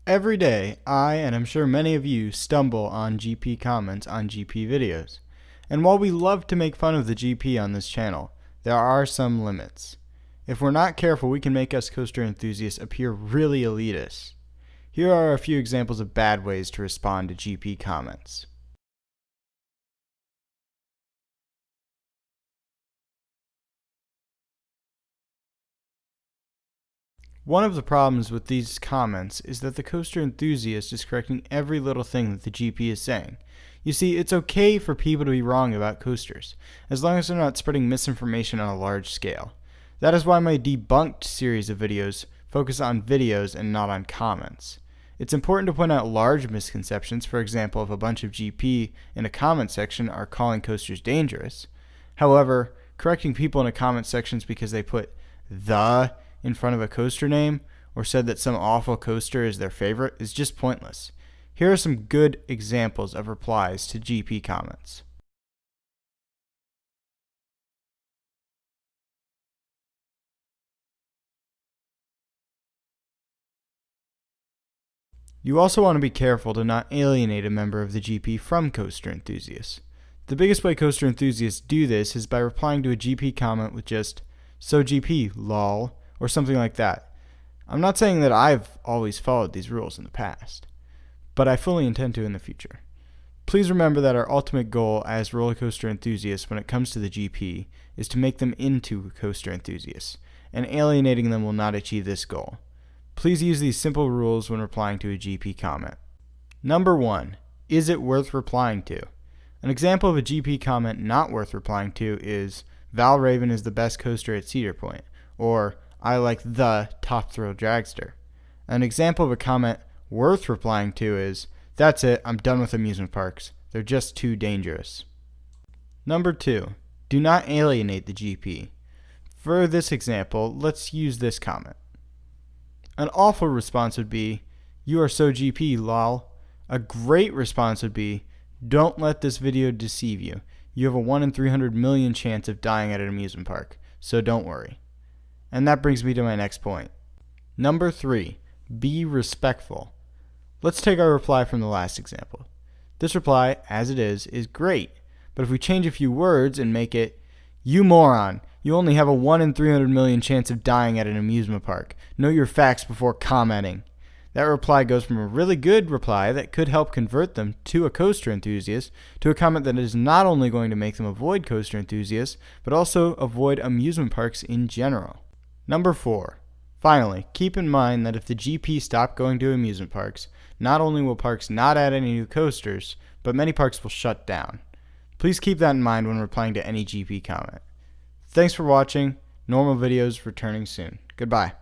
Every day, and I'm sure many of you, stumble on GP comments on GP videos. And while we love to make fun of the GP on this channel, there are some limits. If we're not careful, we can make us coaster enthusiasts appear really elitist. Here are a few examples of bad ways to respond to GP comments. One of the problems with these comments is that the coaster enthusiast is correcting every little thing that the GP is saying. You see, it's okay for people to be wrong about coasters, as long as they're not spreading misinformation on a large scale. That is why my debunked series of videos focus on videos and not on comments. It's important to point out large misconceptions, for example, if a bunch of GP in a comment section are calling coasters dangerous. However, correcting people in a comment sections because they put "the" in front of a coaster name or said that some awful coaster is their favorite is just pointless. Here are some good examples of replies to GP comments. You also want to be careful to not alienate a member of the GP from coaster enthusiasts. The biggest way coaster enthusiasts do this is by replying to a GP comment with just "so GP, lol," or something like that. I'm not saying that I've always followed these rules in the past, but I fully intend to in the future. Please remember that our ultimate goal as roller coaster enthusiasts when it comes to the GP is to make them into coaster enthusiasts, and alienating them will not achieve this goal. Please use these simple rules when replying to a GP comment. Number 1. Is it worth replying to? An example of a GP comment not worth replying to is "Val Raven is the best coaster at Cedar Point," or "I like the Top Thrill Dragster." An example of a comment worth replying to is "That's it, I'm done with amusement parks. They're just too dangerous." Number 2. Do not alienate the GP. For this example, let's use this comment. An awful response would be, "You are so GP, lol." A great response would be, "Don't let this video deceive you. You have a 1 in 300 million chance of dying at an amusement park, so don't worry." And that brings me to my next point. Number 3. Be respectful. Let's take our reply from the last example. This reply, as it is great, but if we change a few words and make it, "You moron, you only have a 1 in 300 million chance of dying at an amusement park. Know your facts before commenting." That reply goes from a really good reply that could help convert them to a coaster enthusiast to a comment that is not only going to make them avoid coaster enthusiasts, but also avoid amusement parks in general. Number 4. Finally, keep in mind that if the GP stop going to amusement parks, not only will parks not add any new coasters, but many parks will shut down. Please keep that in mind when replying to any GP comment. Thanks for watching. Normal videos returning soon. Goodbye.